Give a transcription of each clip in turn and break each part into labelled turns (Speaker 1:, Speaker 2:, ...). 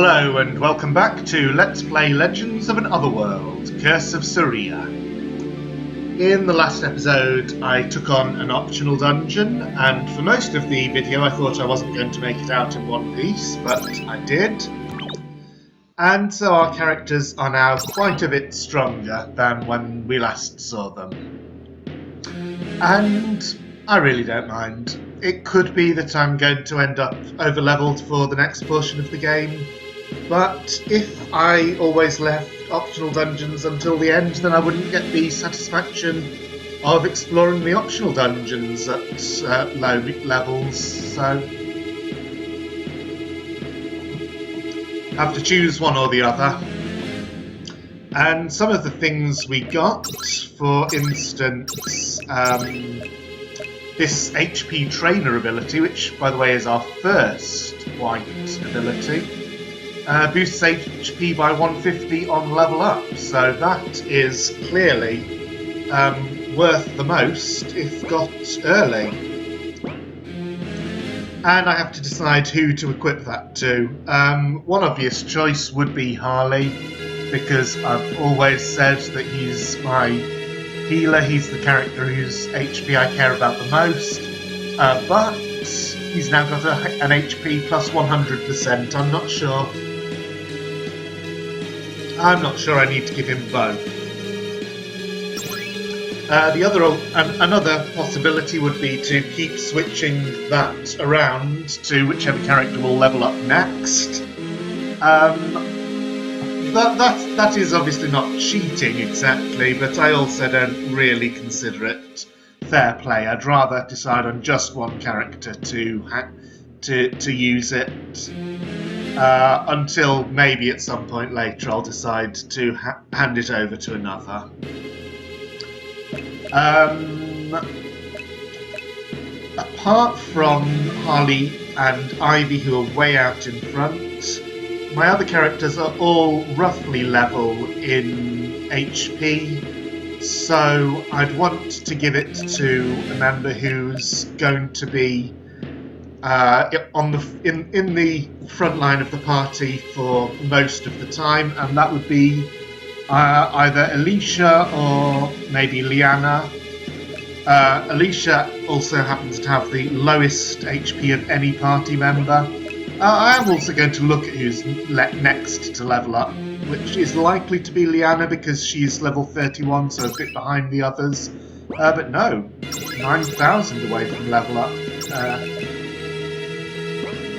Speaker 1: Hello and welcome back to Let's Play Legends of an Otherworld, Curse of Saria. In the last episode I took on an optional dungeon, and for most of the video I thought I wasn't going to make it out in one piece, but I did. And so our characters are now quite a bit stronger than when we last saw them. And I really don't mind. It could be that I'm going to end up over-leveled for the next portion of the game, but if I always left optional dungeons until the end, then I wouldn't get the satisfaction of exploring the optional dungeons at low levels, so have to choose one or the other. And some of the things we got, for instance, this HP Trainer ability, which, by the way, is our first white ability, boosts HP by 150 on level up, so that is clearly worth the most if got early. And I have to decide who to equip that to. One obvious choice would be Harley, because I've always said that he's my healer, he's the character whose HP I care about the most, but he's now got an HP plus 100%. I'm not sure I need to give him both. Another possibility would be to keep switching that around to whichever character will level up next. That is obviously not cheating exactly, but I also don't really consider it fair play. I'd rather decide on just one character to use it until maybe at some point later I'll decide to hand it over to another. Apart from Harley and Ivy, who are way out in front, my other characters are all roughly level in HP, so I'd want to give it to a member who's going to be in the front line of the party for most of the time, and that would be either Alicia or maybe Liana. Alicia also happens to have the lowest HP of any party member. I am also going to look at who's next to level up, which is likely to be Liana because she's level 31, so a bit behind the others. But no, 9,000 away from level up.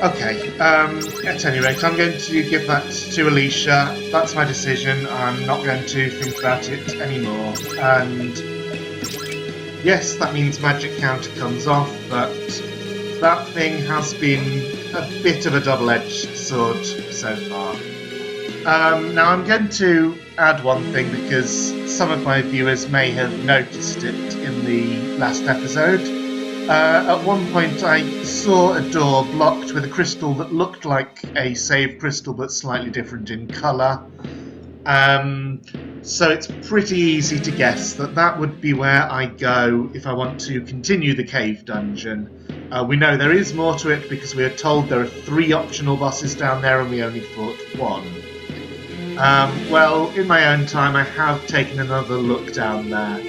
Speaker 1: Okay, at any rate, I'm going to give that to Alicia. That's my decision. I'm not going to think about it anymore. And yes, that means magic counter comes off, but that thing has been a bit of a double-edged sword so far. Now I'm going to add one thing because some of my viewers may have noticed it in the last episode. At one point I saw a door blocked with a crystal that looked like a save crystal but slightly different in colour. So it's pretty easy to guess that that would be where I go if I want to continue the cave dungeon. We know there is more to it because we are told there are 3 optional bosses down there and we only fought 1. Well, in my own time I have taken another look down there,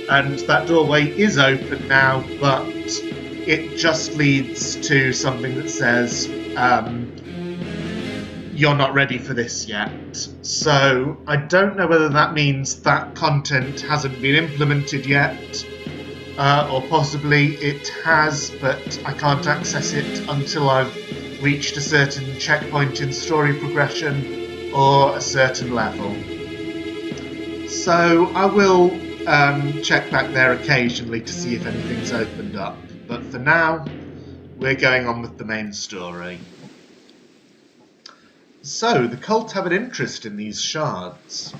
Speaker 1: and that doorway is open now, but it just leads to something that says, you're not ready for this yet. So I don't know whether that means that content hasn't been implemented yet, or possibly it has, but I can't access it until I've reached a certain checkpoint in story progression or a certain level. So I will check back there occasionally to see if anything's opened up, but for now we're going on with the main story. So, the cult have an interest in these shards.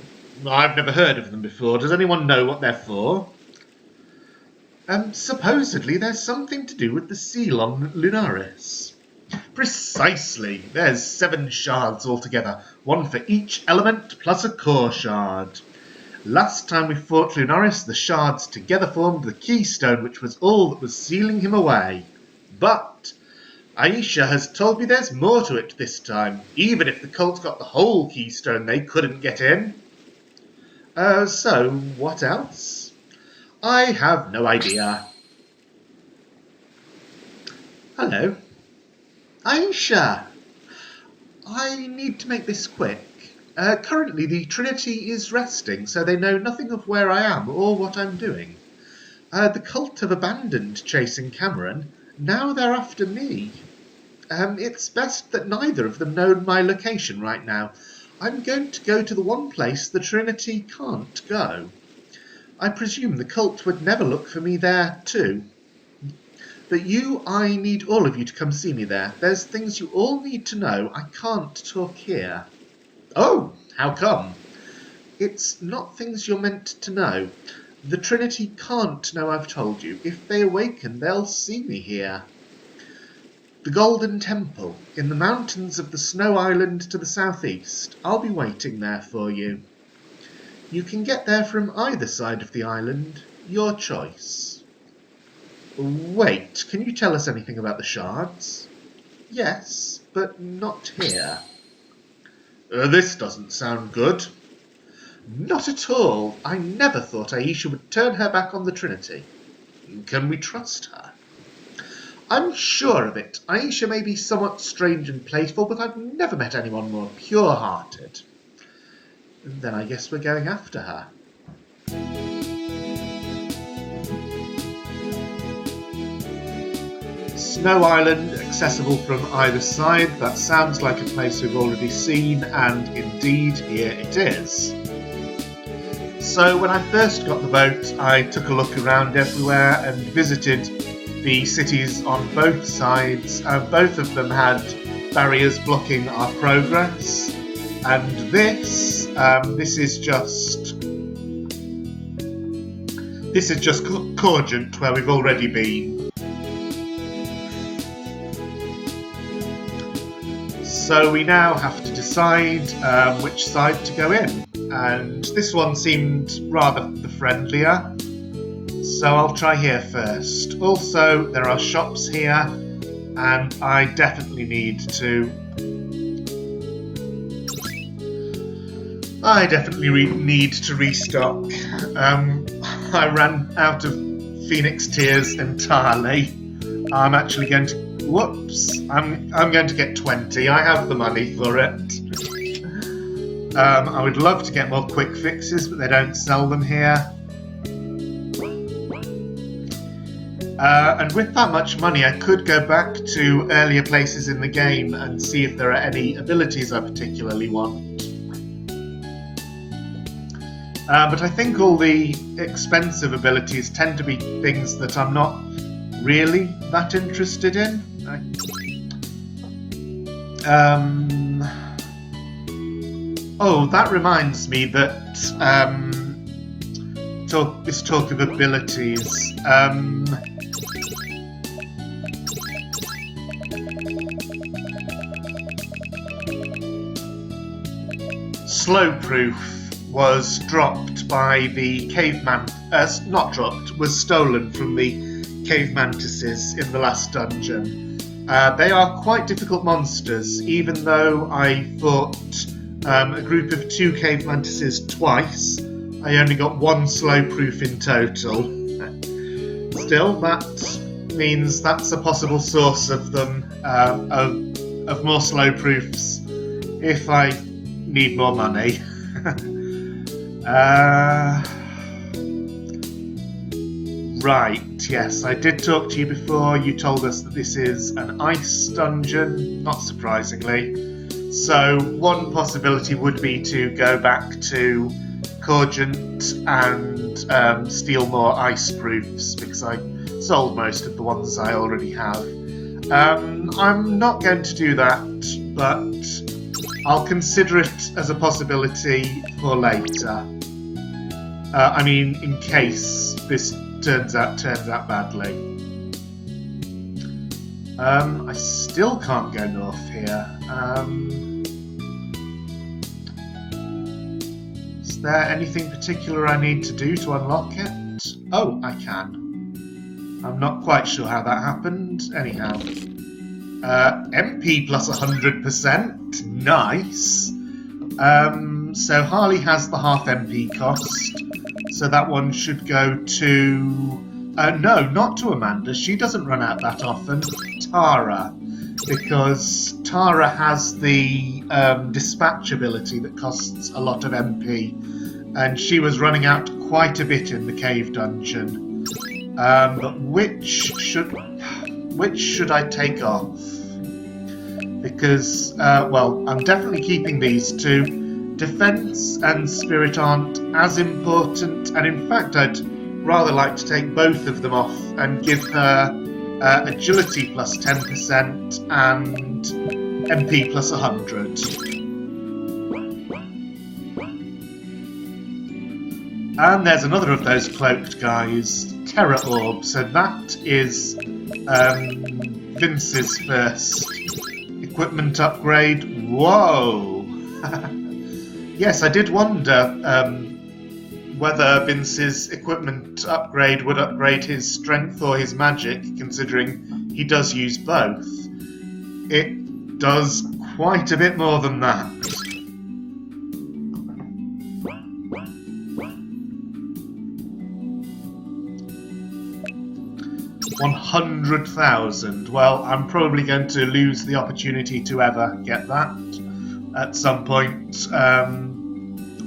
Speaker 1: I've never heard of them before. Does anyone know what they're for? Supposedly there's something to do with the seal on Lunaris. Precisely. There's 7 shards altogether, 1 for each element plus a core shard. Last time we fought Lunaris, the shards together formed the keystone, which was all that was sealing him away. But Aisha has told me there's more to it this time. Even if the cult got the whole keystone, they couldn't get in. So, what else? I have no idea. Hello. Aisha! I need to make this quick. Currently, the Trinity is resting, so they know nothing of where I am or what I'm doing. The cult have abandoned chasing Cameron. Now they're after me. It's best that neither of them know my location right now. I'm going to go to the one place the Trinity can't go. I presume the cult would never look for me there, too. But I need all of you to come see me there. There's things you all need to know. I can't talk here. Oh, how come? It's not things you're meant to know. The Trinity can't know I've told you. If they awaken, they'll see me here. The Golden Temple, in the mountains of the Snow Island to the southeast. I'll be waiting there for you. You can get there from either side of the island. Your choice. Wait, can you tell us anything about the shards? Yes, but not here. This doesn't sound good. Not at all. I never thought Aisha would turn her back on the Trinity. Can we trust her? I'm sure of it. Aisha may be somewhat strange and playful, but I've never met anyone more pure-hearted. Then I guess we're going after her. Snow Island, accessible from either side. That sounds like a place we've already seen, and indeed here it is. So when I first got the boat, I took a look around everywhere and visited the cities on both sides. Both of them had barriers blocking our progress, and this is just Corgent, where we've already been. So we now have to decide which side to go in, and this one seemed rather the friendlier, so I'll try here first. Also, there are shops here, and I definitely need to restock. I ran out of Phoenix Tears entirely. I'm actually going to... Whoops! I'm going to get 20. I have the money for it. I would love to get more quick fixes, but they don't sell them here. And with that much money, I could go back to earlier places in the game and see if there are any abilities I particularly want. But I think all the expensive abilities tend to be things that I'm not really that interested in. Oh, that reminds me that this talk of abilities. Slowproof was dropped by the caveman. Was stolen from the cave mantises in the last dungeon. They are quite difficult monsters, even though I fought a group of 2 cave mantises twice. I only got 1 slowproof in total. Still, that means that's a possible source of them, of more slowproofs, if I need more money. Right, yes, I did talk to you before. You told us that this is an ice dungeon, not surprisingly. So one possibility would be to go back to Corgent and steal more ice proofs, because I sold most of the ones I already have. I'm not going to do that, but I'll consider it as a possibility for later. I mean, in case this turns out badly. I still can't go north here. Is there anything particular I need to do to unlock it? Oh, I can. I'm not quite sure how that happened. Anyhow. MP plus 100%. Nice. So Harley has the half MP cost. So that one should go to... no, not to Amanda. She doesn't run out that often. Tara. Because Tara has the dispatch ability that costs a lot of MP. And she was running out quite a bit in the cave dungeon. But which should I take off? Because, well, I'm definitely keeping these two. Defense and Spirit aren't as important, and in fact I'd rather like to take both of them off and give her Agility plus 10% and MP plus 100. And there's another of those cloaked guys, Terror Orb, so that is Vince's first equipment upgrade. Whoa! Yes, I did wonder whether Vince's equipment upgrade would upgrade his strength or his magic, considering he does use both. It does quite a bit more than that. 100,000. Well, I'm probably going to lose the opportunity to ever get that at some point,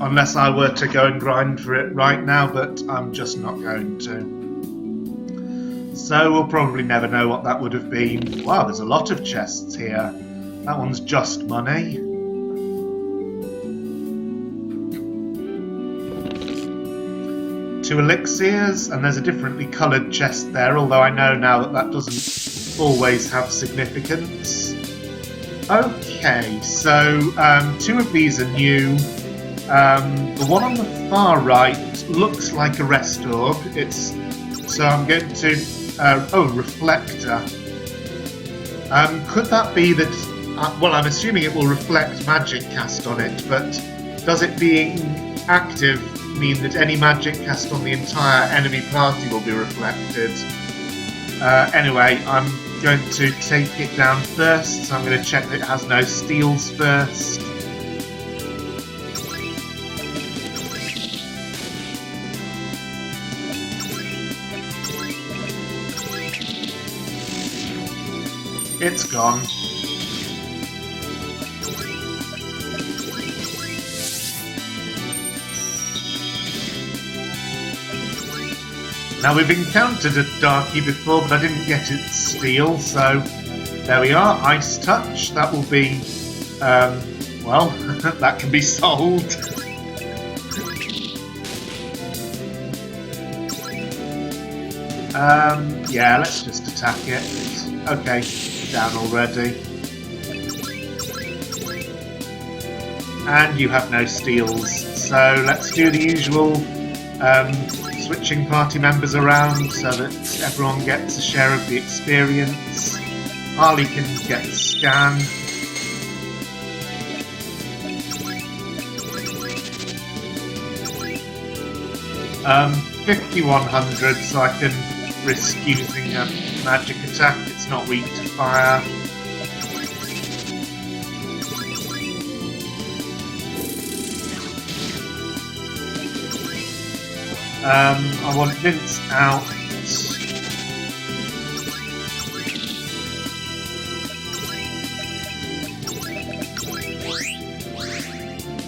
Speaker 1: unless I were to go and grind for it right now, but I'm just not going to. So we'll probably never know what that would have been. Wow, there's a lot of chests here. That one's just money. Two elixirs, and there's a differently coloured chest there, although I know now that that doesn't always have significance. Okay, so two of these are new. The one on the far right looks like a rest orb. So I'm going to... oh, reflector. Could that be that... well, I'm assuming it will reflect magic cast on it, but does it being active mean that any magic cast on the entire enemy party will be reflected? Anyway, I'm going to take it down first, so I'm going to check that it has no steals first. It's gone. Now, we've encountered a Darkie before, but I didn't get its steel, so there we are. Ice Touch, that will be, well, that can be sold. Yeah, let's just attack it. Okay, down already. And you have no steals, so let's do the usual switching party members around so that everyone gets a share of the experience. Harley can get the scan. Um, 5100, so I can risk using a magic attack. It's not weak to fire. I want Vince out.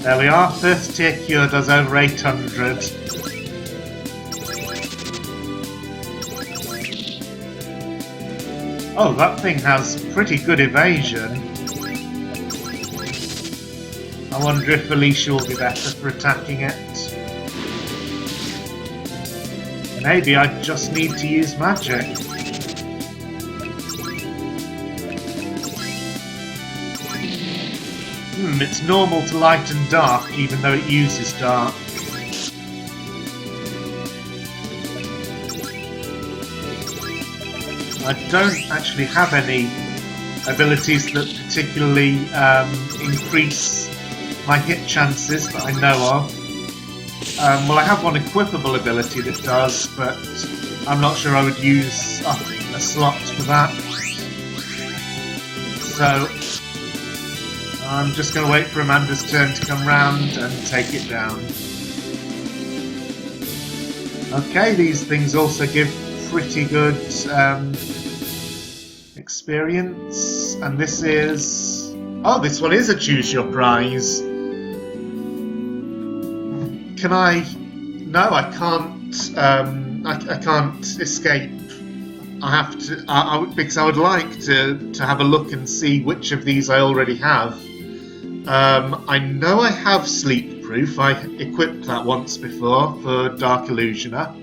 Speaker 1: There we are. First tier cure does over 800. Oh, that thing has pretty good evasion. I wonder if Alicia will be better for attacking it. Maybe I just need to use magic. It's normal to light and dark, even though it uses dark. I don't actually have any abilities that particularly increase my hit chances that I know of. Well, I have one equipable ability that does, but I'm not sure I would use a slot for that. So I'm just going to wait for Amanda's turn to come round and take it down. Okay, these things also give pretty good experience. And this is... oh, this one is a choose your prize. Can I... no, I can't. I can't escape. I have to, because I would like to have a look and see which of these I already have. I know I have sleep proof. I equipped that once before for Dark Illusioner.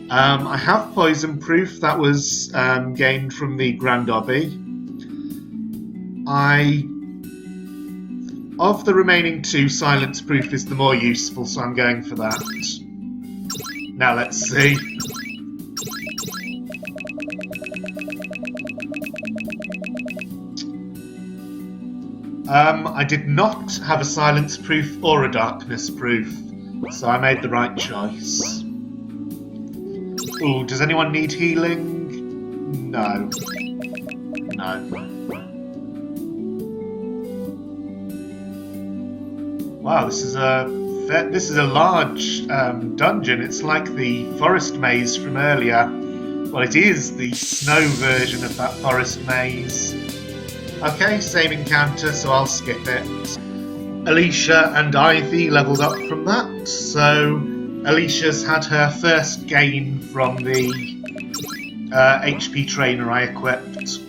Speaker 1: I have poison proof. That was gained from the Grand Obby. Of the remaining two, silence proof is the more useful, so I'm going for that. Now let's see. I did not have a silence proof or a darkness proof, so I made the right choice. Ooh, does anyone need healing? No. No. Wow, this is a large dungeon. It's like the forest maze from earlier. Well, it is the snow version of that forest maze. Okay, same encounter, so I'll skip it. Alicia and Ivy leveled up from that, so Alicia's had her first gain from the HP trainer I equipped.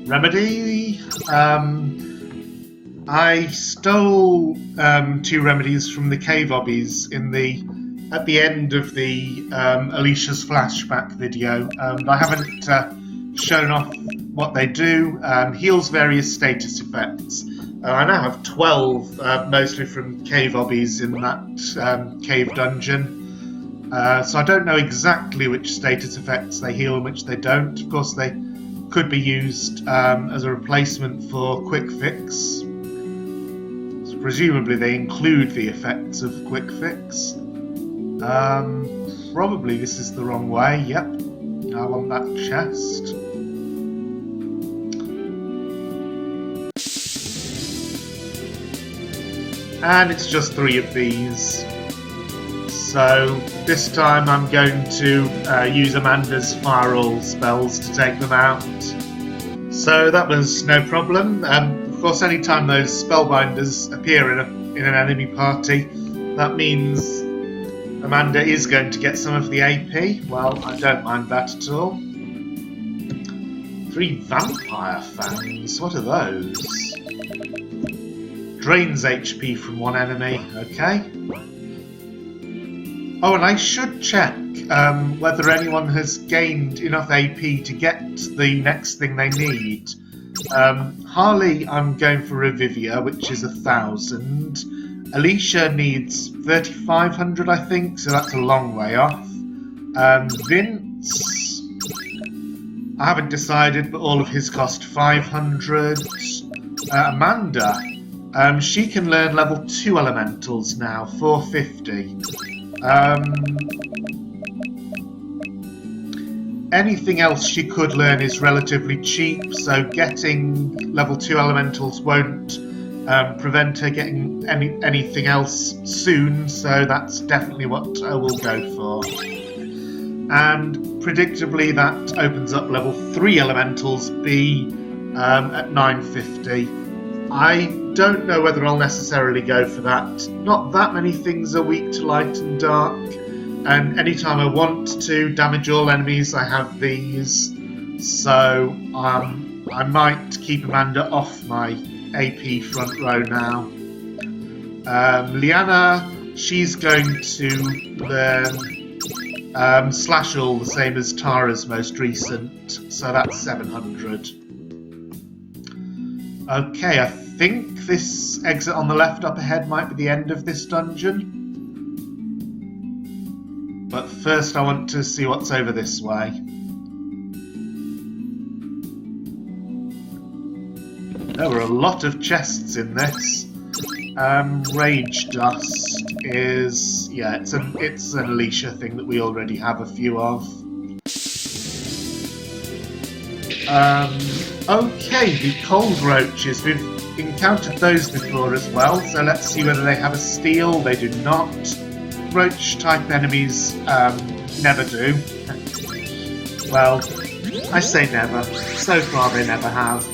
Speaker 1: Remedy. I stole 2 remedies from the cave obbies at the end of the Alicia's flashback video. I haven't shown off what they do. Heals various status effects. I now have 12, mostly from cave obbies in that cave dungeon. So I don't know exactly which status effects they heal and which they don't. Of course, they could be used as a replacement for Quick Fix. So presumably they include the effects of Quick Fix. Probably this is the wrong way. Yep, I want that chest. And it's just 3 of these. So this time I'm going to use Amanda's Fireall spells to take them out. So that was no problem. Of course, anytime those spellbinders appear in an enemy party, that means Amanda is going to get some of the AP. Well, I don't mind that at all. 3 Vampire Fangs, what are those? Drains HP from one enemy, okay. Oh, and I should check whether anyone has gained enough AP to get the next thing they need. Harley, I'm going for Revivia, which is 1,000. Alicia needs 3,500, I think, so that's a long way off. Vince, I haven't decided, but all of his cost 500. Amanda, she can learn level 2 elementals now, 450. Anything else she could learn is relatively cheap, so getting level 2 elementals won't prevent her getting anything else soon, so that's definitely what I will go for. And predictably that opens up level 3 elementals B at 950. I don't know whether I'll necessarily go for that. Not that many things are weak to light and dark, and anytime I want to damage all enemies I have these, so I might keep Amanda off my AP front row now. Liana, she's going to learn Slash All, the same as Tara's most recent, so that's 700. Okay, I think this exit on the left up ahead might be the end of this dungeon. But first I want to see what's over this way. There were a lot of chests in this. Rage Dust is... yeah, it's an Alicia thing that we already have a few of. Okay, the Cold Roaches. We've encountered those before as well, so let's see whether they have a steel. They do not. Roach-type enemies never do. Well, I say never. So far they never have.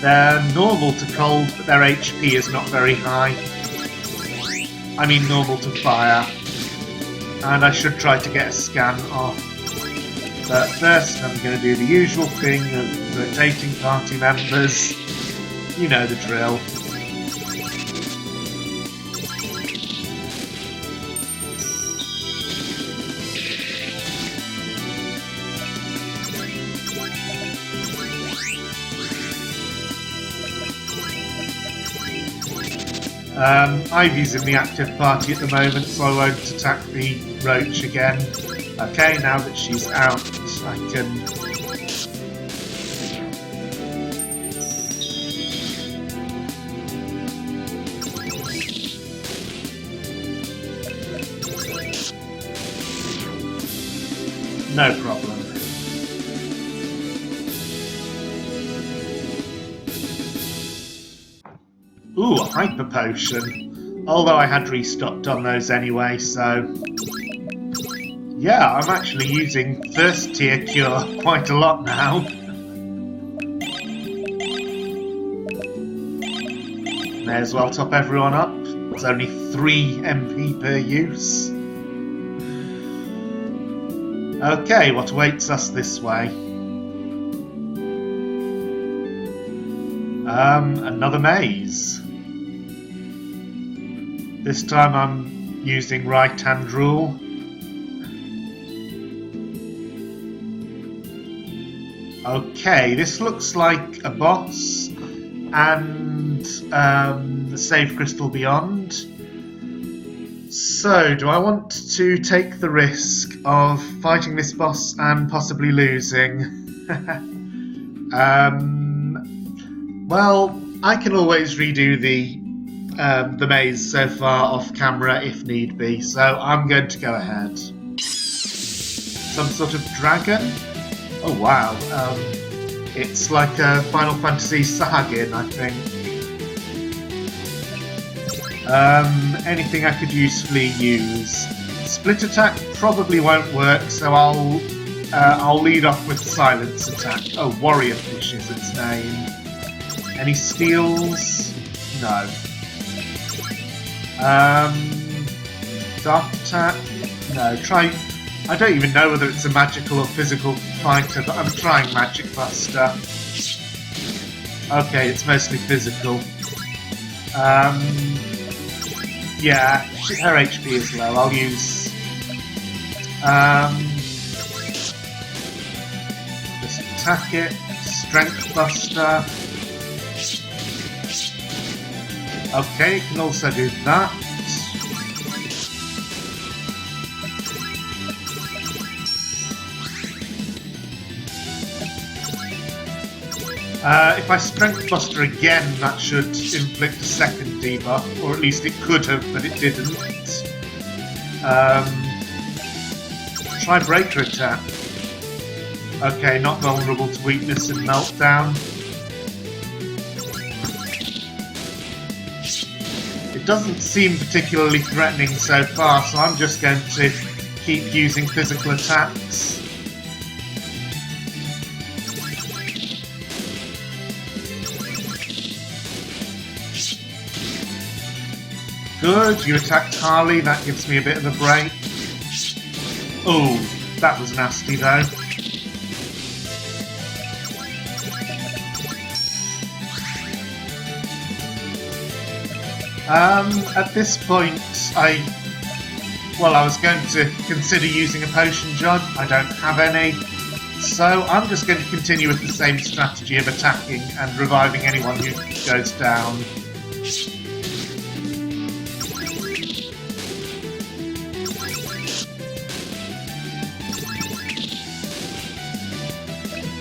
Speaker 1: They're normal to cold, but their HP is not very high. I mean normal to fire. And I should try to get a scan off. But first I'm going to do the usual thing of rotating party members. You know the drill. Ivy's in the active party at the moment, so I won't attack the roach again. Okay, now that she's out, I can... no problem. Ooh, a hyper potion. Although I had restocked on those anyway, so... yeah, I'm actually using first tier cure quite a lot now. May as well top everyone up. It's only 3 MP per use. Okay, what awaits us this way? Another maze. This time I'm using right-hand rule. Okay, this looks like a boss and the save crystal beyond. So, do I want to take the risk of fighting this boss and possibly losing? Well, I can always redo the maze so far off camera if need be, so I'm going to go ahead. Some sort of dragon? Oh wow, it's like a Final Fantasy Sahagin, I think. Anything I could usefully use. Split attack probably won't work, so I'll lead off with silence attack. Oh, warrior fish is its name. Any steals? No. Dark attack? No. Try. I don't even know whether it's a magical or physical fighter, but I'm trying Magic Buster. Okay, it's mostly physical. Yeah, her HP is low. I'll use... just attack it. Strength Buster. Okay, it can also do that. If I Strength Buster again, that should inflict a second debuff, or at least it could have, but it didn't. Try Breaker Attack. Okay, not vulnerable to weakness and meltdown. It doesn't seem particularly threatening so far, so I'm just going to keep using physical attacks. Good, you attacked Harley, that gives me a bit of a break. Oh, that was nasty though. At this point, I was going to consider using a potion jug. I don't have any. So I'm just going to continue with the same strategy of attacking and reviving anyone who goes down.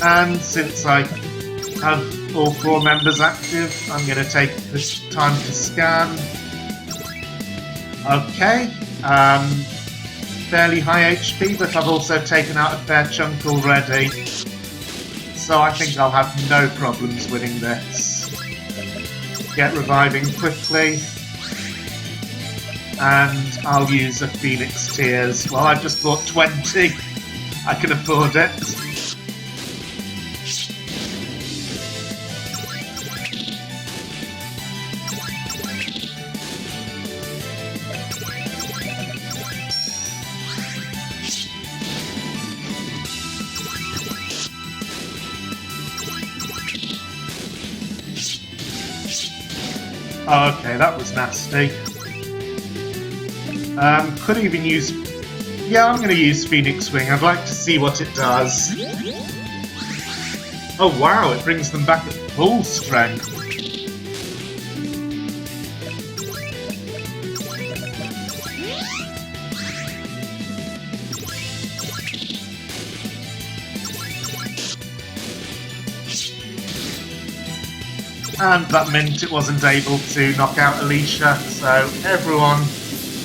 Speaker 1: And since I have all 4 members active, I'm going to take this time to scan. Okay, fairly high HP, but I've also taken out a fair chunk already. So I think I'll have no problems winning this. Get reviving quickly. And I'll use a Phoenix Tears. Well, I've just bought 20. I can afford it. Okay, that was nasty. Could even use... Yeah, I'm going to use Phoenix Wing. I'd like to see what it does. Oh wow, it brings them back at full strength. And that meant it wasn't able to knock out Alicia, so everyone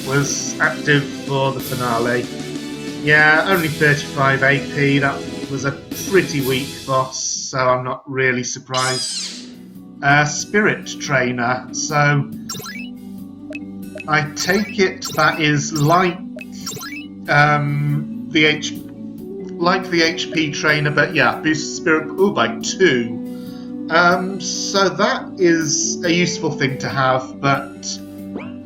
Speaker 1: was active for the finale. Yeah, only 35 AP, that was a pretty weak boss, so I'm not really surprised. Spirit Trainer, so I take it that is like the HP Trainer, but yeah, boosts Spirit by 2. So that is a useful thing to have, but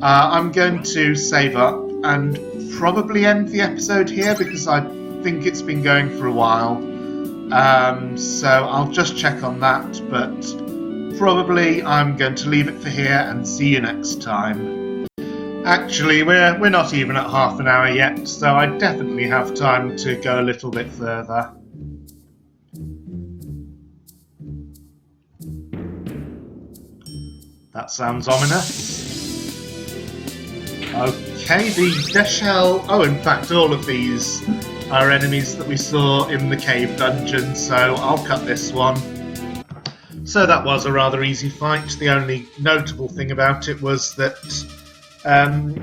Speaker 1: I'm going to save up and probably end the episode here because I think it's been going for a while. So I'll just check on that, but probably I'm going to leave it for here and see you next time. Actually, we're not even at half an hour yet, so I definitely have time to go a little bit further. That sounds ominous. Okay, the Deshel... Oh, in fact, all of these are enemies that we saw in the cave dungeon, so I'll cut this one. So that was a rather easy fight. The only notable thing about it was that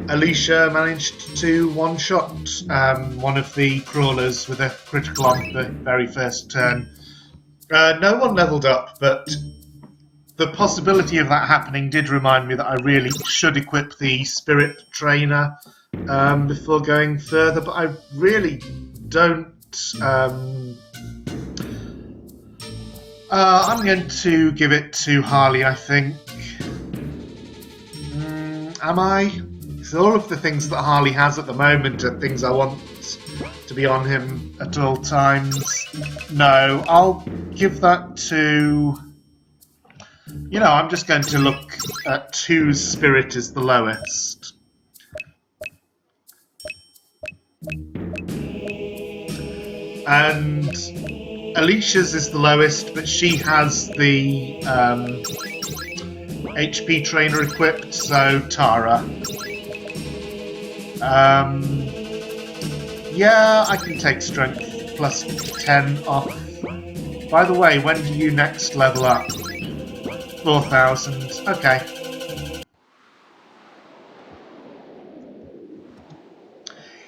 Speaker 1: Alicia managed to one-shot one of the crawlers with a critical on the very first turn. No one leveled up, but the possibility of that happening did remind me that I really should equip the Spirit Trainer before going further, but I really don't... I'm going to give it to Harley, I think. Am I? Because all of the things that Harley has at the moment are things I want to be on him at all times. No, I'll give that to... You know, I'm just going to look at whose spirit is the lowest. And Alicia's is the lowest, but she has the HP trainer equipped, so Tara. Yeah, I can take strength plus 10 off. By the way, when do you next level up? 4,000. Okay.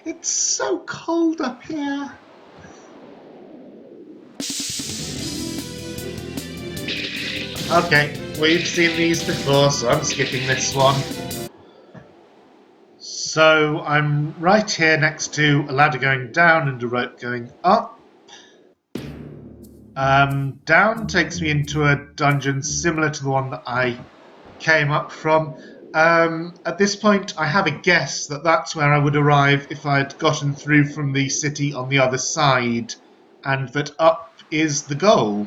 Speaker 1: It's so cold up here. Okay, we've seen these before, so I'm skipping this one. So I'm right here next to a ladder going down and a rope going up. Down takes me into a dungeon similar to the one that I came up from. At this point, I have a guess that that's where I would arrive if I'd gotten through from the city on the other side, and that up is the goal.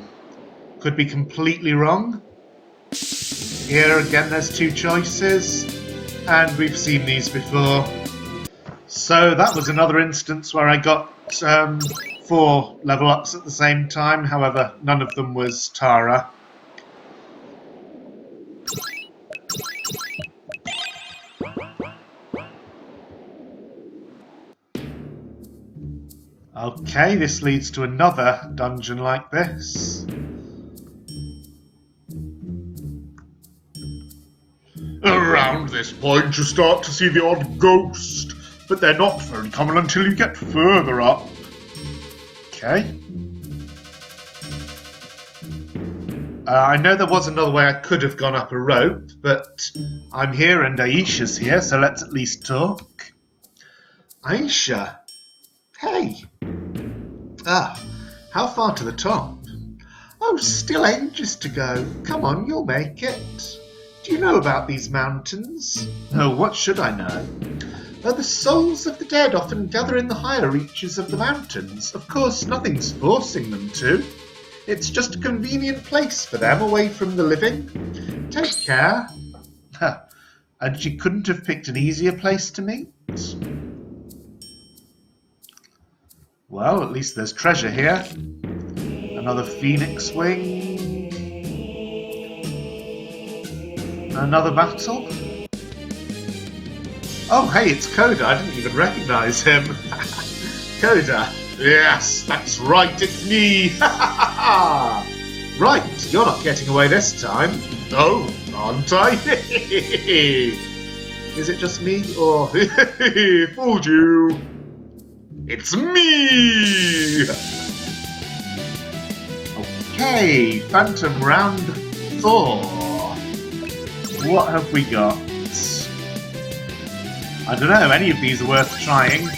Speaker 1: Could be completely wrong. Here again, there's 2 choices, and we've seen these before. So that was another instance where I got 4 level ups at the same time, however, none of them was Tara. Okay, this leads to another dungeon like this. Around this point you start to see the odd ghost, but they're not very common until you get further up. Okay. I know there was another way I could have gone up a rope, but I'm here and Aisha's here, so let's at least talk. Aisha. Hey. Ah, how far to the top? Oh, still ages to go. Come on, you'll make it. Do you know about these mountains? Oh, what should I know? Oh, the souls of the dead often gather in the higher reaches of the mountains. Of course, nothing's forcing them to. It's just a convenient place for them, away from the living. Take care. And she couldn't have picked an easier place to meet? Well, at least there's treasure here. Another phoenix wing. Another battle. Oh, hey, it's Coda. I didn't even recognise him. Coda. Yes, that's right, it's me. Right, you're not getting away this time. Oh, aren't I? Is it just me, or... Fooled you. It's me! Okay, Phantom Round 4. What have we got? I don't know, any of these are worth trying.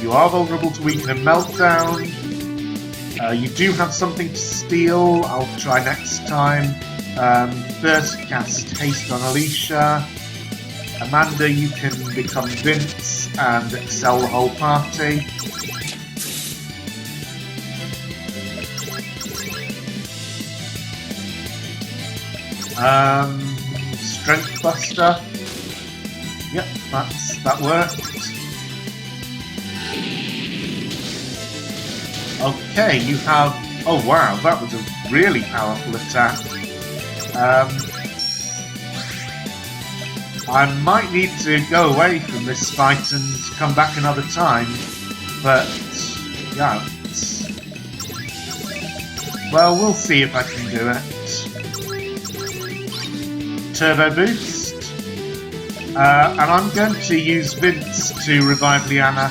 Speaker 1: You are vulnerable to weaken and meltdown. You do have something to steal. I'll try next time. First cast haste on Alicia. Amanda, you can become Vince and excel the whole party. Strength Buster. Yep, that worked. Okay, you have... Oh wow, that was a really powerful attack. I might need to go away from this fight and come back another time, but yeah, well, we'll see if I can do it. Turbo boost, and I'm going to use Vince to revive Liana,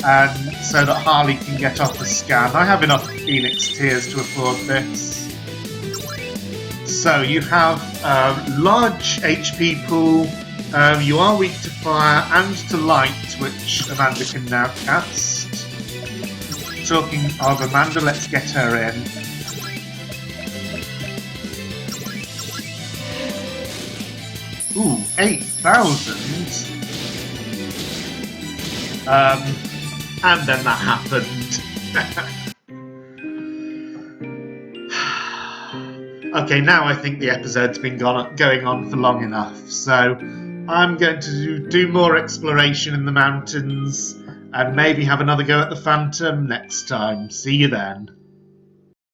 Speaker 1: and so that Harley can get off the scan. I have enough Phoenix Tears to afford this. So you have large HP pool. You are weak to fire and to light, which Amanda can now cast. Talking of Amanda, let's get her in. Ooh, 8,000. And then that happened. Okay, now I think the episode's been going on for long enough, so I'm going to do more exploration in the mountains and maybe have another go at the Phantom next time. See you then.